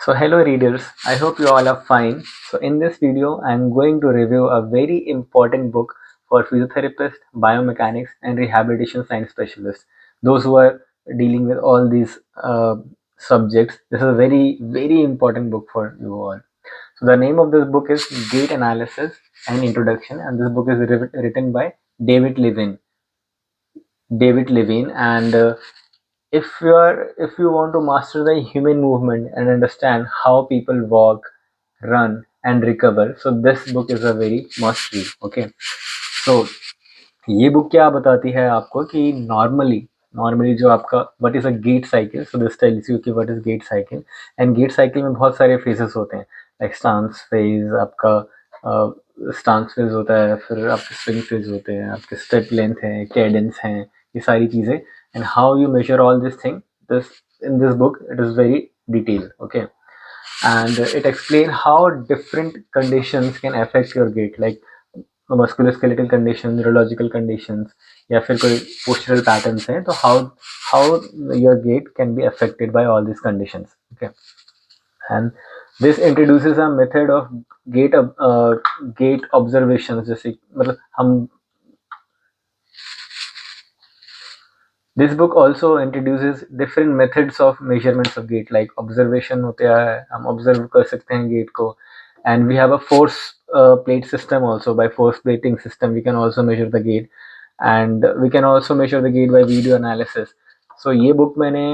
So hello readers, I hope you all are fine. So in this video, I'm going to review a very important book for physiotherapists, biomechanics and rehabilitation science specialists. Those who are dealing with all these subjects, this is a very important book for you all. So the name of this book is Gait Analysis and Introduction, and this book is written by David Levine. And if you want to master the human movement and understand how people walk, run and recover, so this book is a very must read. Okay, so ये book क्या बताती है आपको कि normally जो आपका what is a gait cycle, so this tells you कि what is gait cycle. And gait cycle में बहुत सारे फेजेस होते हैं, लाइक स्टांस फेज, आपका स्टांस फेज होता है, फिर आपके स्विंग फेज होते हैं, आपके स्टेप लेंथ है, कैडेंस हैं, ये सारी चीज़ें. And how you measure all this thing, this in this book it is very detailed. Okay, and it explain how different conditions can affect your gait, like musculoskeletal condition, neurological conditions या फिर कोई postural patterns हैं, तो how your gait can be affected by all this conditions. Okay, and this introduces a method of gait observation. जैसे मतलब हम this book also introduces different methods of measurements of gait, like observation होता है, हम observe कर सकते हैं gate को. And we have a force plate system also. By force plating system we can also measure the gait, and we can also measure the gait by video analysis. So ये book मैंने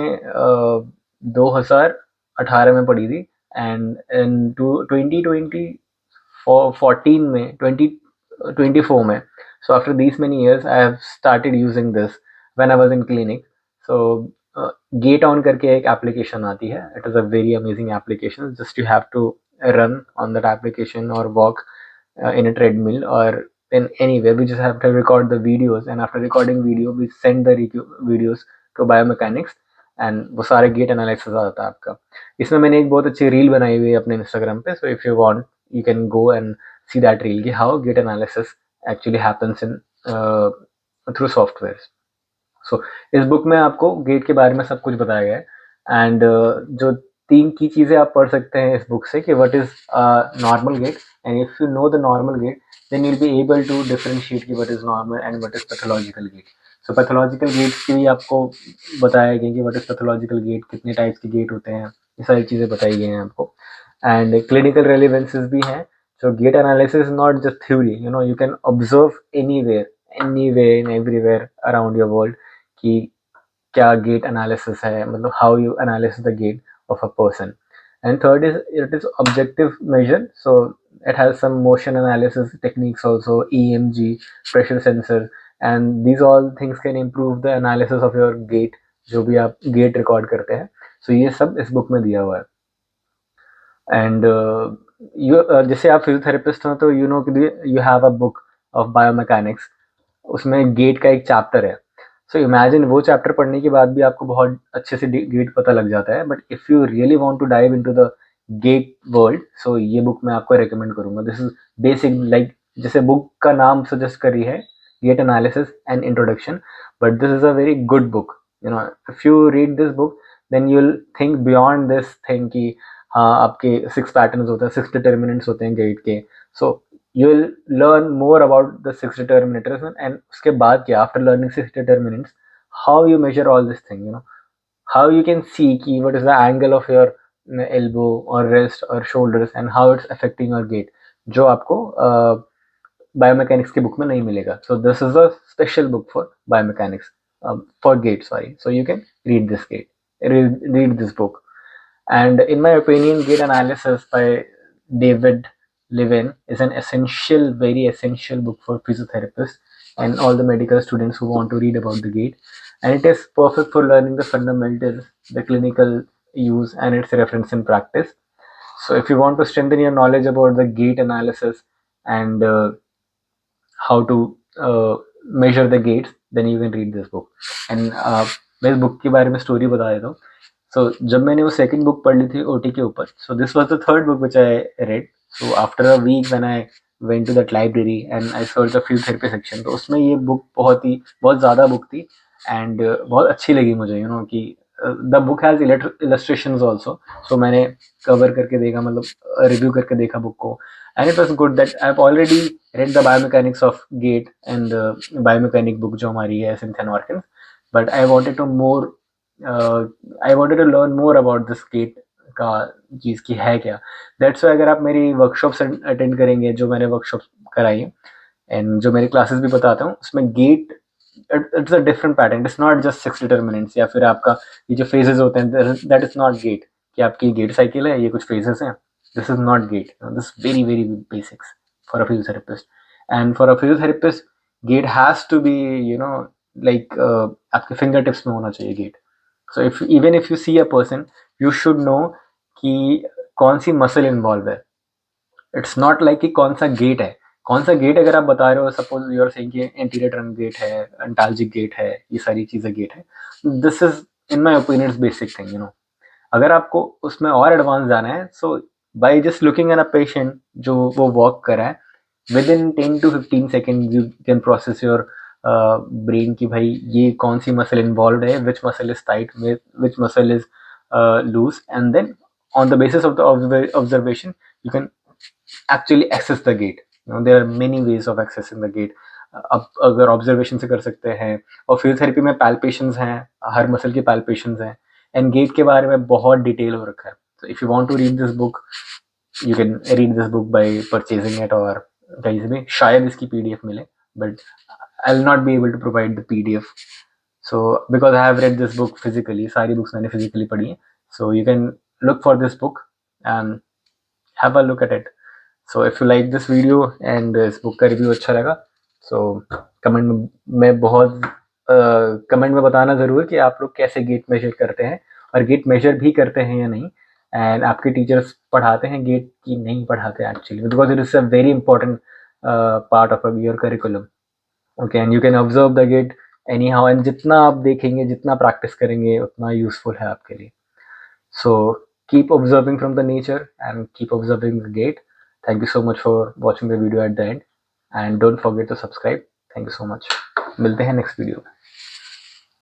2018 में पढ़ी थी, and in 2014 में 2024 में, so after these many years I have started using this when I was in clinic. So gate on करके एक application आती है, it is a very amazing application. Just you have to run on that application or walk in a treadmill or in anywhere. We just have to record the videos, and after recording video we send the videos to biomechanics, and वो सारे gait analysis आता है आपका. इसमें मैंने एक बहुत अच्छी रील बनाई हुई है अपने इंस्टाग्राम पे, so if you want you can go and see that reel कि how gait analysis actually happens in through software. सो इस बुक में आपको गेट के बारे में सब कुछ बताया गया है. एंड जो 3 की चीज़ें आप पढ़ सकते हैं इस बुक से कि what is normal gait, and if you know the normal gait then you will be able to differentiate कि what is normal and what is pathological gait. So pathological gait की भी आपको बताया गया कि व्हाट इज पैथोलॉजिकल गेट, कितने types के gait होते हैं, ये सारी चीज़ें बताई गई हैं आपको. एंड क्लिनिकल रेलिवेंसेस भी हैं. So gait analysis is not just theory, you can observe anywhere in everywhere around your world कि क्या गेट एनालिसिस है, मतलब how you analyse the gait of a person. And third is it is objective measure, so it has some motion analysis techniques also, EMG, pressure sensor, and these all things can improve the analysis of your gait, जो भी आप gait record करते हैं. So ये सब इस book में दिया हुआ है. And जैसे आप फिजियोथेरेपिस्ट हो तो you know you have a book of biomechanics, उसमें गेट का एक चैप्टर है. सो इमेजिन वो चैप्टर पढ़ने के बाद भी आपको बहुत अच्छे से गेट पता लग जाता है. But if you really want to dive into the gait world, so ये बुक मैं आपको रेकमेंड करूंगा. दिस इज बेसिक, लाइक जैसे बुक का नाम सजेस्ट करी है, gait analysis and introduction, but this is a very good book. If you read this book then you will think beyond this thing कि हाँ आपके 6 पैटर्न्स होते हैं, 6 डिटर्मिनेंट्स होते हैं गेट के. सो you will learn more about the 6 determinants, and उसके बाद क्या, after learning 6 determinants, how you measure all this thing, how you can see कि what is the angle of your elbow or wrist or shoulders and how it's affecting your gait, जो आपको biomechanics की book में नहीं मिलेगा. So this is a special book for biomechanics, for gait, sorry. So you can read this book. And in my opinion, gait analysis by David Levine is an very essential book for physiotherapists and all the medical students who want to read about the gait. And it is perfect for learning the fundamentals, the clinical use, and its reference in practice. So if you want to strengthen your knowledge about the gait analysis and how to measure the gaits, then you can read this book. And मैं इस book के बारे में story बता देता हूँ. सो जब मैंने वो सेकंड बुक पढ़ ली थी ओटी के ऊपर, so this was the third book which I read. So after a week when I went to that library and I search the physiotherapy section, तो उसमें ये बुक बहुत ज़्यादा बुक थी एंड बहुत अच्छी लगी मुझे, कि the book has illustrations also, so मैंने कवर करके देखा, मतलब रिव्यू करके देखा बुक को, and it was good that I have already read the biomechanics of gate and biomechanic book जो हमारी है Cynthia Norton, but I wanted to more I wanted to learn more about this gate का चीज़ की है क्या. That's why अगर आप मेरी वर्कशॉप्स अटेंड करेंगे, जो मैंने वर्कशॉप कराई है एंड जो मेरी क्लासेस भी बताता हूँ, उसमें gait it's a different pattern. It's not just 6 determinants या फिर आपका ये जो फेजेस होते हैं, दैट इज नॉट गेट कि आपकी गेट साइकिल है, ये कुछ फेजेस हैं. This is not gait. This very very basics for a physiotherapist. And for a physiotherapist gait has to be like आपके फिंगर टिप्स में होना चाहिए gait. So if even if you see a person, you should know कि कौन सी muscle involve है. It's not like कि कौन सा गेट है. कौन सा गेट अगर आप बता रहे हो, सपोज यू आर सेइंग कि एंटीरियर ट्रंक गेट है, अंटाल्जिक गेट है, ये सारी चीज़ें गेट है. This is in my opinion basic thing, अगर आपको उसमें और एडवांस जाना है, so by just looking at a patient जो वो वॉक कर रहा है, within 10 to 15 second you can process your brain की भाई ये कौन सी मसल इन्वॉल्व है, which muscle is tight, which muscle is loose, and then on the basis of the observation you can actually access the gate. There are many ways of accessing the gate. अब अगर observation से कर सकते हैं, और physiotherapy में पैल्पेशंस हैं, हर muscle की पैल्पेशंस हैं, एंड गेट के बारे में बहुत डिटेल हो रखा है. so if you want to read this book, you can read this book by purchasing it, और कहीं से भी शायद इसकी पीडीएफ मिले, but I'll not be able to provide the PDF. So because I have read this book physically, सारी books मैंने physically पढ़ी हैं, so you can look for this book and have a look at it. So if you like this video and इस book का review अच्छा लगा, so comment में बहुत कमेंट में बताना ज़रूर कि आप लोग कैसे गेट मेजर करते हैं, और गेट मेजर भी करते हैं या नहीं, एंड आपके टीचर्स पढ़ाते हैं गेट की नहीं पढ़ाते actually, because it is a very important part of your curriculum. Okay, and you can observe the get any how, and जितना आप देखेंगे, जितना प्रैक्टिस करेंगे, उतना यूजफुल है आपके लिए. So keep observing from the nature and keep observing the gate. Thank you so much for watching the video at the end, and don't forget to subscribe. Thank you so much. मिलते हैं next video.